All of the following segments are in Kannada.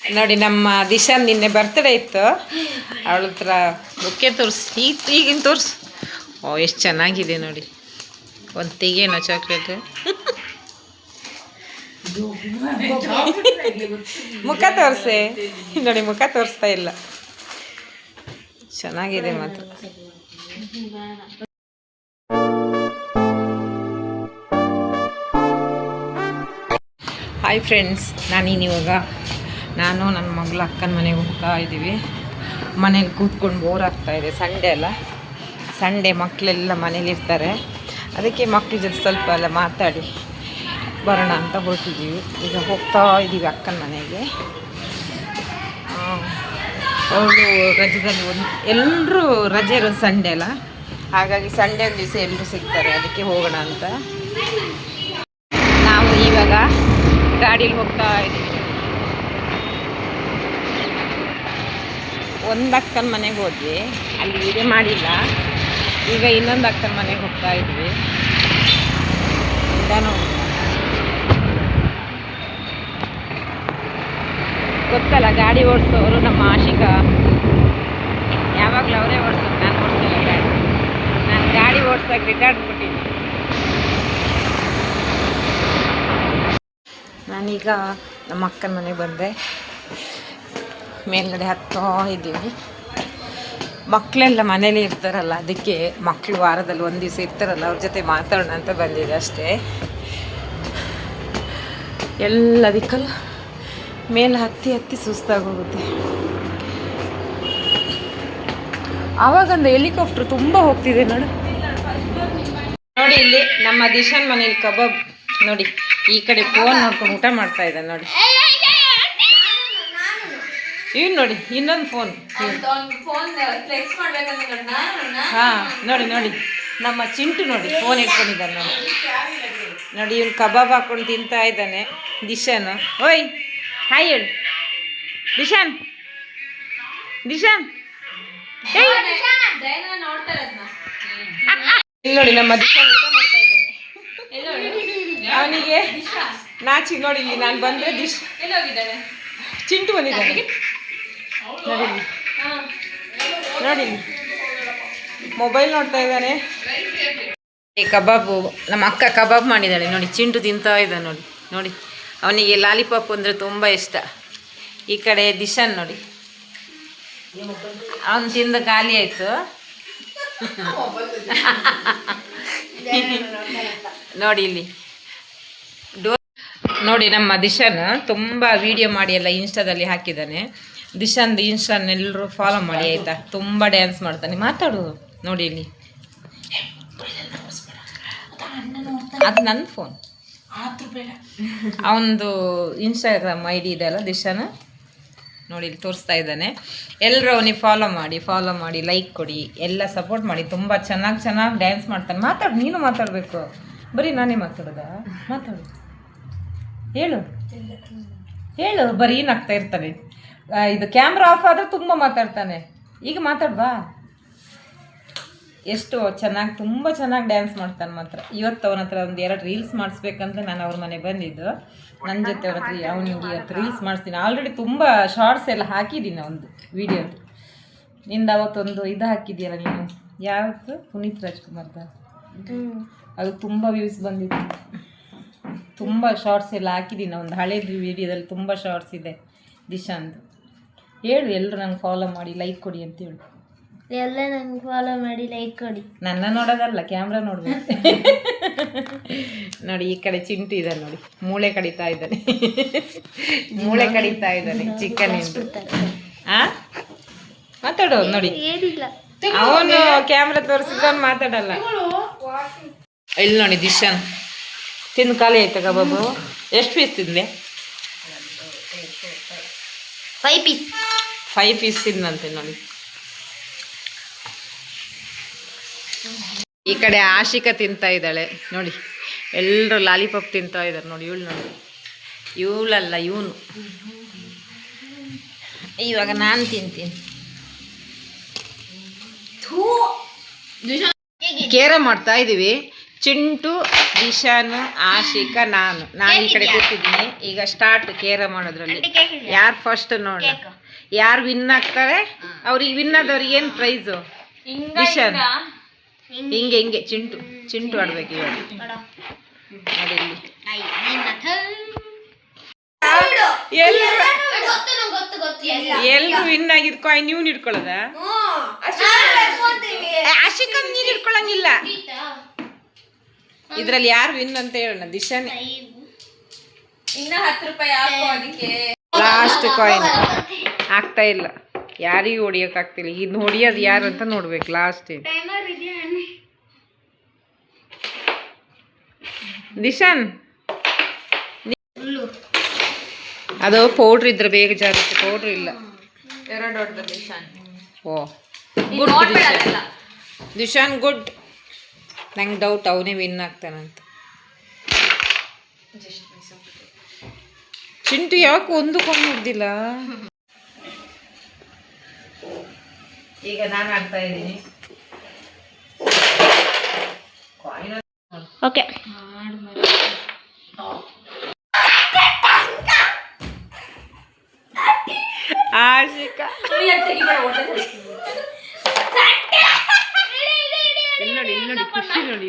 ನೋಡಿ ನಮ್ಮ ದಿಶಾನ್ ನಿನ್ನೆ ಬರ್ತ್ಡೇ ಇತ್ತು. ಅವಳ ಹತ್ರ ಬುಕ್ಕೆ ತೋರಿಸಿ ಈಗಿನ ತೋರಿಸು. ಓ ಎಷ್ಟು ಚೆನ್ನಾಗಿದೆ ನೋಡಿ. ಒಂದು ತೆಗೆನೋ ಚಾಕ್ಲೇಟ್. ಮುಖ ತೋರಿಸೆ ನೋಡಿ, ಮುಖ ತೋರಿಸ್ತಾ ಇಲ್ಲ. ಚೆನ್ನಾಗಿದೆ ಮಾತ್ರ. ಹಾಯ್ ಫ್ರೆಂಡ್ಸ್, ನಾನಿವಾಗ ನಾನು ನನ್ನ ಮಗಳ ಅಕ್ಕನ ಮನೆಗೆ ಹೋಗ್ತಾ ಇದ್ದೀವಿ. ಮನೇಲಿ ಕೂತ್ಕೊಂಡು ಬೋರ್ ಆಗ್ತಾಯಿದೆ. ಸಂಡೇ ಅಲ್ಲ, ಸಂಡೇ ಮಕ್ಕಳೆಲ್ಲ ಮನೇಲಿರ್ತಾರೆ. ಅದಕ್ಕೆ ಮಕ್ಕಳ ಜೊತೆ ಸ್ವಲ್ಪ ಎಲ್ಲ ಮಾತಾಡಿ ಬರೋಣ ಅಂತ ಹೊರಟಿದ್ದೀವಿ. ಈಗ ಹೋಗ್ತಾ ಇದ್ದೀವಿ ಅಕ್ಕನ ಮನೆಗೆ. ಅವಳು ರಜದಲ್ಲಿ ಎಲ್ಲರೂ ರಜೆ ಇರೋದು ಸಂಡೇ ಅಲ್ಲ, ಹಾಗಾಗಿ ಸಂಡೇ ಒಂದು ದಿವಸ ಎಲ್ಲರೂ ಸಿಗ್ತಾರೆ. ಅದಕ್ಕೆ ಹೋಗೋಣ ಅಂತ ನಾವು ಇವಾಗ ಗಾಡೀಲಿ ಹೋಗ್ತಾ ಇದ್ದೀವಿ. ಒಂದು ಅಕ್ಕನ ಮನೆಗೆ ಹೋದ್ವಿ, ಅಲ್ಲಿ ವಿಡಿಯೋ ಮಾಡಿಲ್ಲ. ಈಗ ಇನ್ನೊಂದು ಅಕ್ಕನ ಮನೆಗೆ ಹೋಗ್ತಾ ಇದ್ವಿ. ಗೊತ್ತಲ್ಲ, ಗಾಡಿ ಓಡಿಸೋರು ನಮ್ಮ ಆಶಿಕ. ಯಾವಾಗಲೂ ಅವರೇ ಓಡಿಸೋದು, ನಾನು ಓಡಿಸಲ್ಲ ಗಾಡಿ. ನಾನು ಗಾಡಿ ಓಡಿಸೋಕೆ ರಿಟಾರ್ಡ್ ಕೊಟ್ಟಿದ್ದೀನಿ. ನಾನೀಗ ನಮ್ಮ ಅಕ್ಕನ ಮನೆಗೆ ಬಂದೆ. ಮೇಲ್ಗಡೆ ಹತ್ತೋ ಇದ್ದೀವಿ. ಮಕ್ಕಳೆಲ್ಲ ಮನೇಲಿ ಇರ್ತಾರಲ್ಲ, ಅದಕ್ಕೆ ಮಕ್ಕಳು ವಾರದಲ್ಲಿ ಒಂದು ದಿವಸ ಇರ್ತಾರಲ್ಲ, ಅವ್ರ ಜೊತೆ ಮಾತಾಡೋಣ ಅಂತ ಬಂದಿದೆ ಅಷ್ಟೇ. ಎಲ್ಲದಕ್ಕಲ್ಲ ಮೇಲೆ ಹತ್ತಿ ಸುಸ್ತಾಗೋಗುತ್ತೆ. ಆವಾಗೊಂದು ಹೆಲಿಕಾಪ್ಟರ್ ತುಂಬ ಹೋಗ್ತಿದೆ ನೋಡಿ. ಇಲ್ಲಿ ನಮ್ಮ ದಿಶಾನ್ ಮನೇಲಿ ಕಬಾಬ್ ನೋಡಿ. ಈ ಕಡೆ ಫೋನ್ ನೋಡ್ಕೊಂಡು ಊಟ ಮಾಡ್ತಾ ಇದ್ದಾನೆ ನೋಡಿ. ಇವ್ನು ನೋಡಿ, ಇನ್ನೊಂದು ಫೋನ್. ಹಾಂ ನೋಡಿ ನೋಡಿ, ನಮ್ಮ ಚಿಂಟು ನೋಡಿ ಫೋನ್ ಇಟ್ಕೊಂಡಿದ್ದಾನೆ ನೋಡಿ. ನೋಡಿ ಇವ್ನು ಕಬಾಬ್ ಹಾಕ್ಕೊಂಡು ತಿಂತಾ ಇದ್ದಾನೆ. ದಿಶಾನು ಓಯ್ ಹಾಯ್ ಹೇಳು. ದಿಶಾನ್ ದಿಶಾನ್ ಇಲ್ಲಿ ನೋಡಿ, ನಮ್ಮ ದಿಶಾನ್ ಊಟ ಮಾಡ್ತಾ ಇದ್ದಾನೆ. ಅವನಿಗೆ ನಾಚಿ ನೋಡಿ. ಇಲ್ಲಿ ನಾನು ಬಂದರೆ ಚಿಂಟು ಬಂದಿದ್ದಾನೆ ನೋಡಿ. ನೋಡಿ ಮೊಬೈಲ್ ನೋಡ್ತಾ ಇದ್ದಾನೆ. ಈ ಕಬಾಬು ನಮ್ಮ ಅಕ್ಕ ಕಬಾಬ್ ಮಾಡಿದ್ದಾಳೆ ನೋಡಿ. ಚಿಂಟು ತಿಂತಾ ಇದ್ದಾನೆ ನೋಡಿ. ನೋಡಿ ಅವನಿಗೆ ಲಾಲಿಪಾಪ್ ಅಂದರೆ ತುಂಬ ಇಷ್ಟ. ಈ ಕಡೆ ದಿಶಾನ್ ನೋಡಿ, ಅವನು ತಿಂದ ಖಾಲಿ ಆಯಿತು ನೋಡಿ. ಇಲ್ಲಿ ನೋಡಿ, ನಮ್ಮ ದಿಶಾನ್ ತುಂಬ ವಿಡಿಯೋ ಮಾಡಿ ಎಲ್ಲ ಇನ್ಸ್ಟಾದಲ್ಲಿ ಹಾಕಿದ್ದಾನೆ. ದಿಶಾನ್ದು ಇನ್ಸ್ಟಾನೆಲ್ಲರೂ ಫಾಲೋ ಮಾಡಿ ಆಯಿತಾ. ತುಂಬ ಡ್ಯಾನ್ಸ್ ಮಾಡ್ತಾನೆ. ಮಾತಾಡು ನೋಡಿ. ಇಲ್ಲಿ ಅದು ನನ್ನ ಫೋನ್, ಅವನದು ಇನ್ಸ್ಟಾಗ್ರಾಮ್ ID ಇದೆಯಲ್ಲ ದಿಶಾನ್ ನೋಡಿ, ಇಲ್ಲಿ ತೋರಿಸ್ತಾ ಇದ್ದಾನೆ. ಎಲ್ಲರೂ ಅವನಿಗೆ ಫಾಲೋ ಮಾಡಿ ಲೈಕ್ ಕೊಡಿ, ಎಲ್ಲ ಸಪೋರ್ಟ್ ಮಾಡಿ. ತುಂಬ ಚೆನ್ನಾಗಿ ಡ್ಯಾನ್ಸ್ ಮಾಡ್ತಾನೆ. ಮಾತಾಡು, ನೀನು ಮಾತಾಡಬೇಕು. ಬರೀ ನಾನೇ ಮಾತಾಡೋದಾ? ಮಾತಾಡು, ಹೇಳು ಬರೀ ನಗ್ತಾ ಇರ್ತಾನೆ. ಇದು ಕ್ಯಾಮ್ರಾ ಆಫ್ ಆದರೆ ತುಂಬ ಮಾತಾಡ್ತಾನೆ. ಈಗ ಮಾತಾಡ್ಬಾ. ಎಷ್ಟು ಚೆನ್ನಾಗಿ, ತುಂಬ ಚೆನ್ನಾಗಿ ಡ್ಯಾನ್ಸ್ ಮಾಡ್ತಾನೆ ಮಾತ್ರ. ಇವತ್ತು ಅವನ ಹತ್ರ ಒಂದು 2 ರೀಲ್ಸ್ ಮಾಡಿಸ್ಬೇಕಂತ ನಾನು ಅವ್ರ ಮನೆ ಬಂದಿದ್ದು. ನನ್ನ ಜೊತೆ ಅವ್ರ ಹತ್ರ ಅವನಿಗೆ ಇವತ್ತು ರೀಲ್ಸ್ ಮಾಡಿಸ್ತೀನಿ. ಆಲ್ರೆಡಿ ತುಂಬ ಶಾರ್ಟ್ಸ್ ಎಲ್ಲ ಹಾಕಿದ್ದೀನಿ ಒಂದು ವೀಡಿಯೋದು. ನಿಂದ ಅವತ್ತೊಂದು ಇದು ಹಾಕಿದ್ದೀಯಲ್ಲ ನೀನು, ಯಾವತ್ತು ಪುನೀತ್ ರಾಜ್ಕುಮಾರ್ದ, ಅದು ತುಂಬ ವ್ಯೂಸ್ ಬಂದಿತ್ತು. ತುಂಬ ಶಾರ್ಟ್ಸ್ ಎಲ್ಲ ಹಾಕಿದ್ದೀನಿ. ಒಂದು ಹಳೇದು ವೀಡಿಯೋದಲ್ಲಿ ತುಂಬ ಶಾರ್ಟ್ಸ್ ಇದೆ ದಿಶಾಂದು. ಹೇಳು, ಎಲ್ಲರೂ ನಂಗೆ ಫಾಲೋ ಮಾಡಿ ಲೈಕ್ ಕೊಡಿ ಅಂತ ಹೇಳು. ಎಲ್ಲ ನಂಗೆ ಫಾಲೋ ಮಾಡಿ ಲೈಕ್ ಕೊಡಿ. ನನ್ನ ನೋಡೋದಲ್ಲ, ಕ್ಯಾಮ್ರಾ ನೋಡ್ಬೇಕು ನೋಡಿ. ಈ ಕಡೆ ಚಿಂಟು ಇದ್ದಾನೆ ನೋಡಿ, ಮೂಳೆ ಕಡಿತಾ ಇದ್ದಾನೆ. ಚಿಕನ್ ಮಾತಾಡೋ ನೋಡಿ. ಅವನು ಕ್ಯಾಮ್ರಾ ತೋರಿಸಿದ್ರೆ ಅವ್ನು ಮಾತಾಡಲ್ಲ. ಇಲ್ಲಿ ನೋಡಿ, ದಿಶಾನ್ ತಿಂದು ಖಾಲಿ ಆಯ್ತಾ ಕಬಾಬು? ಎಷ್ಟು ಪೀಸ್ ತಿಂದೆ? 5 ಪೀಸ್ ತಿಂದಂತೆ ನೋಡಿ. ಈ ಕಡೆ ಆಶಿಕ ತಿಂತಾ ಇದ್ದಾಳೆ ನೋಡಿ. ಎಲ್ಲರೂ ಲಾಲಿಪಾಪ್ ತಿಂತಾ ಇದ್ದಾರೆ ನೋಡಿ. ಇವಳಲ್ಲ, ಇವನು. ಇವಾಗ ನಾನು ತಿಂತೀನಿ. ಕೇರ ಮಾಡ್ತಾ ಇದ್ದೀವಿ. ಚಿಂಟು ದಿಶಾನು ಆಶಿಕಾ ನಾನು ಈ ಕಡೆ ಕೂತಿದ್ದೀನಿ. ಈಗ ಸ್ಟಾರ್ಟ್ ಕೇರ ಮಾಡೋದ್ರಲ್ಲಿ ಯಾರು ಫಸ್ಟ್ ನೋಡ, ಯಾರು ವಿನ್ ಆಗ್ತಾರೆ ಅವ್ರಿಗೆ ವಿನ್ ಆದವ್ರಿಗೆ ಏನು ಪ್ರೈಸು? ದಿಶಾನ್ ಹಿಂಗೆ ಚಿಂಟು ಆಡ್ಬೇಕು ಇವಾಗ. ನೋಡಿ ಇಲ್ಲಿ ಎಲ್ರು ವಿನ್ ಆಗಿದ್ ಕಾಯಿನ್ ನೀವು ಹಿಡ್ಕೊಳ್ಳೋದ? ಆಶಿಕಾ ನೀನ್ ಹಿಡ್ಕೊಳಂಗಿಲ್ಲ. ಇದ್ರಲ್ಲಿ ಯಾರು ವಿನ್ ಅಂತ ಹೇಳೋಣ? ದಿಶಾನ್. ಇನ್ನ 10 ರೂಪಾಯಿ ಹಾಕೋ ಅದಕ್ಕೆ. ಲಾಸ್ಟ್ ಕಾಯಿನ್ ಆಗ್ತಾ ಇಲ್ಲ, ಯಾರಿಗೂ ಹೊಡಿಯಕ್ ಆಗ್ತಿಲ್ಲ. ಇನ್ನು ಹೊಡಿಯೋದು ಯಾರು ಅಂತ ನೋಡ್ಬೇಕು ಲಾಸ್ಟ್. ದಿಶಾನ್ ಅದು ಪೌಡ್ರ್ ಇದ್ರೆ ಬೇಗ ಜಾರುತ್ತೆ, ಪೌಡ್ರ್ ಇಲ್ಲ. ಎರಡು ಹೊಡೆದ ದಿಶಾನ್. ಓ ಗುಡ್ ದಿಶಾನ್ ಗುಡ್. ನಂಗೆ ಡೌಟ್ ಅವನೇ ವಿನ್ ಆಗ್ತಾನಂತ. ಚಿಂಟು ಯಾಕೆ ಒಂದಕ್ಕೊಂದು ಹಿಡ್ದಿಲ್ಲ? ಈಗ ನಾನು ಆಡ್ತಾ ಇದ್ದೀನಿ. ಓಕೆ ಆಶಿಕಾ ಇಲ್ಲಿ ನೋಡಿ ಖುಷಿ ನೋಡಿ.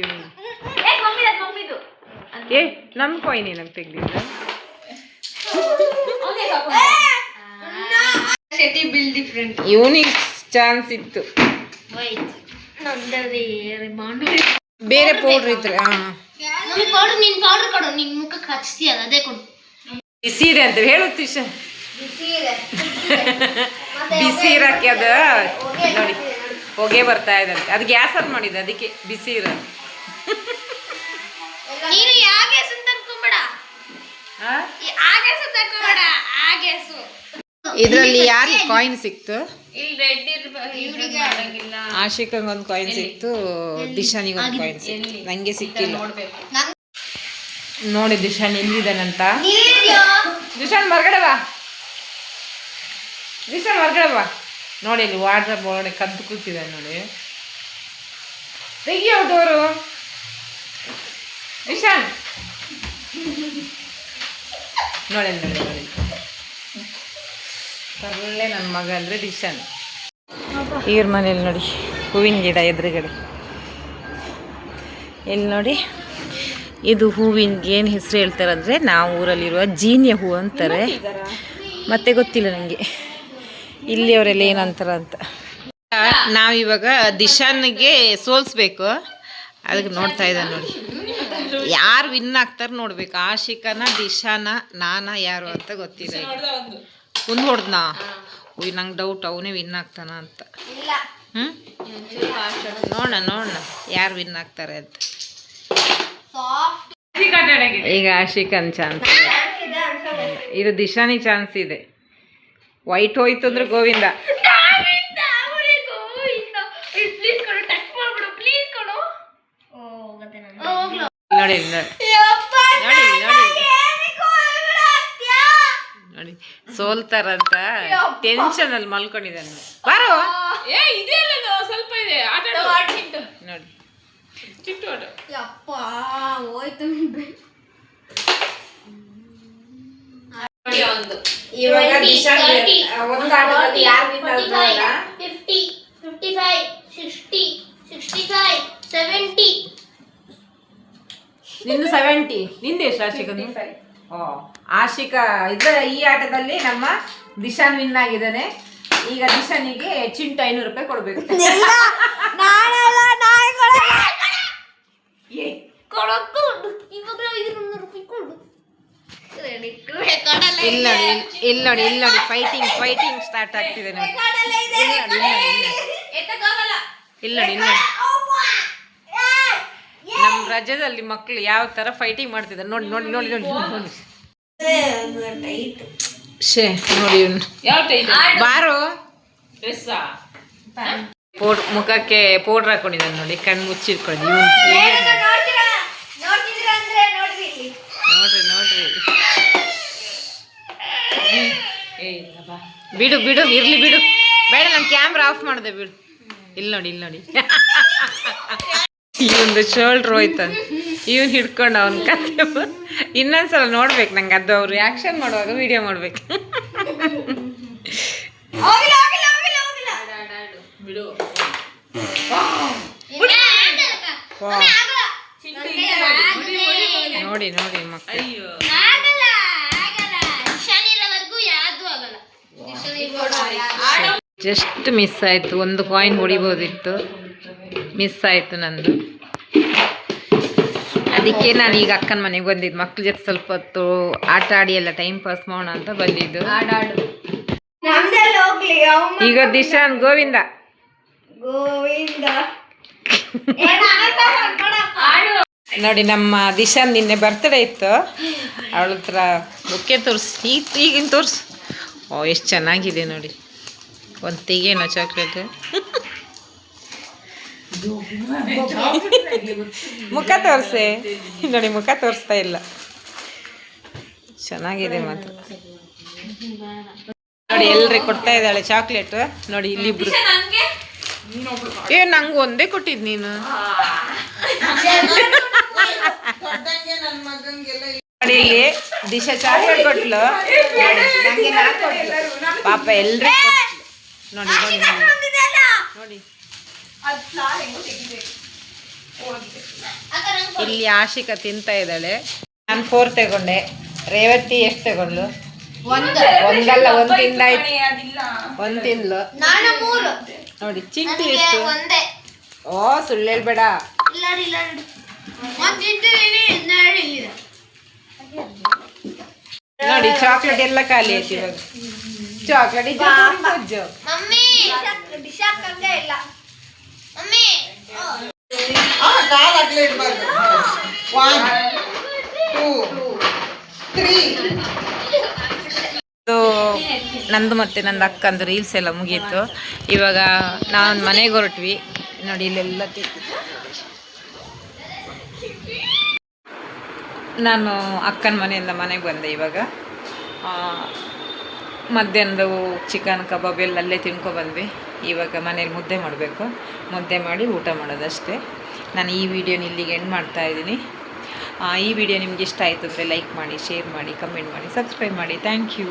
ಏ ನಮ್ಮ ಕಾಯಿನ್ ಏನಂತ ತೆಗ್ದಿಲ್ಲ. ಇವನಿಗೆ ಚಾನ್ಸ್ ಇತ್ತು, ಬೇರೆ ಪೌಡ್ರ್ ಇದ್ರೆ. ಬಿಸಿ ಇದೆ ಅಂತ ಹೇಳುತ್ತೀಶ. ಬಿಸಿ ಇರಕ್ಕೆ ಅದು ನೋಡಿ ಹೊಗೆ ಬರ್ತಾ ಇದೆ. ಅದು ಗ್ಯಾಸ್ ಆನ್ ಮಾಡಿದೆ, ಅದಕ್ಕೆ ಬಿಸಿ ಇರ. ಇದರಲ್ಲಿ ಯಾರಿಗೆ ಕಾಯಿನ್ ಸಿಕ್ತು? ಆಶಿಕಂಗೆ ಒಂದು ಕಾಯಿನ್ ಸಿಕ್ತು, ದಿಶಾನಿಗೆ ಒಂದು ಕಾಯಿನ್ ಸಿಕ್ತು, ನಂಗೆ ಸಿಕ್ಕಿಲ್ಲ. ನೋಡಿ ದಿಶಾನ್ ಎಲ್ಲಿದ್ದಾನಂತ. ದಿಶಾನ್ ಹೊರಗಡೆ ಬಾ, ದಿಶಾನ್ ಹೊರಗಡೆ ಬಾ. ನೋಡಿ ಇಲ್ಲಿ ವಾಟ್ಸಪ್ ಒಳಗಡೆ ಕದ್ದು ಕೂತಿದ್ದಾನೆ ನೋಡಿ. ತೆಗಿಯೋ ಡೋರು ದಿಶಾನ್. ನೋಡಿ ನೋಡಿ ನೋಡಿ ತರಲೆ ನನ್ನ ಮಗ ಅಂದರೆ ದಿಶಾನ್. ಇವ್ರ ಮನೇಲಿ ನೋಡಿ ಹೂವಿನ ಗಿಡ ಎದುರುಗಡೆ. ಇಲ್ಲಿ ನೋಡಿ ಇದು ಹೂವಿನ ಏನು ಹೆಸರು ಹೇಳ್ತಾರಂದರೆ ನಾವು ಊರಲ್ಲಿರುವ ಜೀನಿಯ ಹೂವು ಅಂತಾರೆ, ಮತ್ತೆ ಗೊತ್ತಿಲ್ಲ ನನಗೆ ಇಲ್ಲಿ ಅವರೆಲ್ಲ ಏನಂತಾರ ಅಂತ. ನಾವಿವಾಗ ದಿಶಾನ್ಗೆ ಸೋಲ್ಸ್ಬೇಕು, ಅದಕ್ಕೆ ನೋಡ್ತಾ ಇದ್ದಾನೆ ನೋಡಿ. ಯಾರು ವಿನ್ ಆಗ್ತಾರೆ ನೋಡ್ಬೇಕು, ಆಶಿಕಾನ ದಿಶಾನ ನಾನಾ ಯಾರು ಅಂತ ಗೊತ್ತಿಲ್ಲ. ಒಂದು ಹೊಡೆದ್ನಾ? ಉಯ್ ನಂಗೆ ಡೌಟ್ ಅವನೇ ವಿನ್ ಆಗ್ತಾನ ಅಂತ. ನೋಡೋಣ ಯಾರು ವಿನ್ ಆಗ್ತಾರೆ ಅಂತ. ಈಗ ಆಶಿಕನ್ ಚಾನ್ಸ್ ಇದೆ, ಇದು ದಿಶಾನಿ ಚಾನ್ಸ್ ಇದೆ. ವೈಟ್ ಹೋಯ್ತು ಅಂದ್ರೆ ಗೋವಿಂದ. ನೋಡಿ ನೋಡಿ ಸೋಲ್ತಾರಂತ ಟೆನ್ಷನ್ ಅಲ್ಲಿ ಮಲ್ಕೊಂಡಿದ್ದಾನೆ. ಬಾರೋ ಸ್ವಲ್ಪ ಇದೆ ನೋಡಿ ಇವಾಗ ಒಂದು ಆಟದಲ್ಲಿ ಯಾರು ವಿನ್ ಆಗ್ತಾರಲ್ಲ 50 55 60 65 70. ನಿಂದು 70, ನಿಂದು ಎಷ್ಟು ಆಶಿಕಾ? ಓ ಆಶಿಕಾ ಇದ್ರ ಈ ಆಟದಲ್ಲಿ ನಮ್ಮ ದಿಶಾನ್ ವಿನ್ ಆಗಿದ್ದಾನೆ. ಈಗ ದಿಶಾನಿಗೆ ಚಿಂಟು 500 ರೂಪಾಯಿ ಕೊಡ್ಬೇಕು. ಇಲ್ಲಿ ನೋಡಿ ಫೈಟಿಂಗ್ ಸ್ಟಾರ್ಟ್ ಆಗ್ತಿದೆ ನೋಡಿ. ಇಲ್ಲಿ ನೋಡಿ ನಮ್ಮ ರಾಜ್ಯದಲ್ಲಿ ಮಕ್ಕಳು ಯಾವ ತರ ಫೈಟಿಂಗ್ ಮಾಡ್ತಿದ್ದಾರೆ ನೋಡಿ ನೋಡಿ ನೋಡಿ ನೋಡಿ ನೋಡಿ. ಶೇ ನೋಡಿ ಬಾರು ಮುಖಕ್ಕೆ ಪೌಡ್ರ್ ಹಾಕೊಂಡಿದ್ದಾನೆ ನೋಡಿ, ಕಣ್ಣು ಮುಚ್ಚಿಟ್ಕೊಂಡು. ನೋಡ್ರಿ ಬಿಡು ಇರ್ಲಿ ಬಿಡು, ಬೇಡ ನಾನು ಕ್ಯಾಮ್ರಾ ಆಫ್ ಮಾಡಿದೆ ಬಿಡು. ಇಲ್ಲಿ ನೋಡಿ ಈ ಒಂದು ಶೋಲ್ಡ್ರ್ ಹೋಯ್ತ. ಇವನು ಹಿಡ್ಕೊಂಡು ಅವನ ಕತೆ ಇನ್ನೊಂದ್ಸಲ ನೋಡ್ಬೇಕು ನಂಗೆ ಅದು ಅವ್ರು ಆ್ಯಕ್ಷನ್ ಮಾಡುವಾಗ ವಿಡಿಯೋ ಮಾಡ್ಬೇಕು. ನೋಡಿ ನೋಡಿ ಮಕ್ಕಳು ಜಸ್ಟ್ ಮಿಸ್ ಆಯಿತು, ಒಂದು ಕಾಯಿನ್ ಹೊಡಿಬೋದಿತ್ತು, ಮಿಸ್ ಆಯಿತು ನಂದು. ಅದಕ್ಕೆ ನಾನು ಈಗ ಅಕ್ಕನ ಮನೆಗೆ ಬಂದಿದ್ದು, ಮಕ್ಳ ಜೊತೆ ಸ್ವಲ್ಪ ಹೊತ್ತು ಆಟ ಆಡಿ ಎಲ್ಲ ಟೈಮ್ ಪಾಸ್ ಮಾಡೋಣ ಅಂತ ಬಂದಿದ್ದು. ಈಗ ದಿಶಾನ್ ಗೋವಿಂದ ನೋಡಿ, ನಮ್ಮ ದಿಶಾನ್ ನಿನ್ನೆ ಬರ್ತಡೇ ಇತ್ತು, ಅವಳ ಹತ್ರ ಬುಕ್ಕೆ ತೋರಿಸಿ, ಈಗಿನ ತೋರಿಸು. ಓ ಎಷ್ಟು ಚೆನ್ನಾಗಿದೆ ನೋಡಿ, ಒಂದು ತೆಗೇನೋ ಚಾಕ್ಲೇಟ್. ಮುಖ ತೋರಿಸೆ ನೋಡಿ, ಮುಖ ತೋರಿಸ್ತಾ ಇಲ್ಲ, ಚೆನ್ನಾಗಿದೆ ಮಾತ್ರ ನೋಡಿ. ಎಲ್ರಿಗೆ ಕೊಡ್ತಾ ಇದ್ದಾಳೆ ಚಾಕ್ಲೇಟ್ ನೋಡಿ, ಇಲ್ಲಿಬ್ರು. ನಂಗೆ ಒಂದೇ ಕೊಟ್ಟಿದ್ ನೀನು ನೋಡಿ. ಇಲ್ಲಿ ದಿಶಾ ಚಾಕ್ಲೇಟ್ ಕೊಟ್ಲು, ನಂಗೆ ನಾಲ್ಕು ಕೊಟ್ಲು, ಪಾಪ ಎಲ್ರಿಗೆ ನೋಡಿ ನೋಡಿ ನೋಡಿ. ಇಲ್ಲಿ ಆಶಿಕಾ ತಿಂತಾ ಇದ್ದಾಳೆ, ನಾನು 4 ತಗೊಂಡೆ. ರೇವತಿ ಎಷ್ಟು ತಗೊಂಡ್ಲು? ಒಂದಲ್ಲ, ಒಂದು ತಿಂದಾಯ್ತು, ಒಂದು ತಿಂದ್ಲು ನೋಡಿ. ಚಿಂಟಿ ಎಷ್ಟು? ಓ ಸುಳ್ಳು ಹೇಳ್ಬೇಡ. ನೋಡಿ ಚಾಕ್ಲೇಟ್ ಎಲ್ಲ ಖಾಲಿ ಆಯ್ತು ಇವಾಗ. ಚಾಕ್ಲೇಟ್ ನಂದು ಮತ್ತೆ ನಂದು ಅಕ್ಕಂದು ರೀಲ್ಸ್ ಎಲ್ಲ ಮುಗೀತು. ಇವಾಗ ನಾವು ಮನೆಗೆ ಹೊರಟ್ವಿ ನೋಡಿ. ಇಲ್ಲೆಲ್ಲ ನಾನು ಅಕ್ಕನ ಮನೆಯಿಂದ ಮನೆಗೆ ಬಂದೆ. ಇವಾಗ ಮಧ್ಯಾಹ್ನದ ಚಿಕನ್ ಕಬಾಬ್ ಎಲ್ಲ ಅಲ್ಲೇ ತಿನ್ಕೊಬಂದ್ವಿ. ಇವಾಗ ಮನೇಲಿ ಮುದ್ದೆ ಮಾಡಬೇಕು, ಮುದ್ದೆ ಮಾಡಿ ಊಟ ಮಾಡೋದಷ್ಟೇ. ನಾನು ಈ ವಿಡಿಯೋನ ಇಲ್ಲಿಗೆ ಎಂಡ್ ಮಾಡ್ತಾ ಇದ್ದೀನಿ. ಈ ವಿಡಿಯೋ ನಿಮ್ಗೆ ಇಷ್ಟ ಆಯಿತು ಅಂದರೆ ಲೈಕ್ ಮಾಡಿ, ಶೇರ್ ಮಾಡಿ, ಕಮೆಂಟ್ ಮಾಡಿ, ಸಬ್ಸ್ಕ್ರೈಬ್ ಮಾಡಿ. Thank you.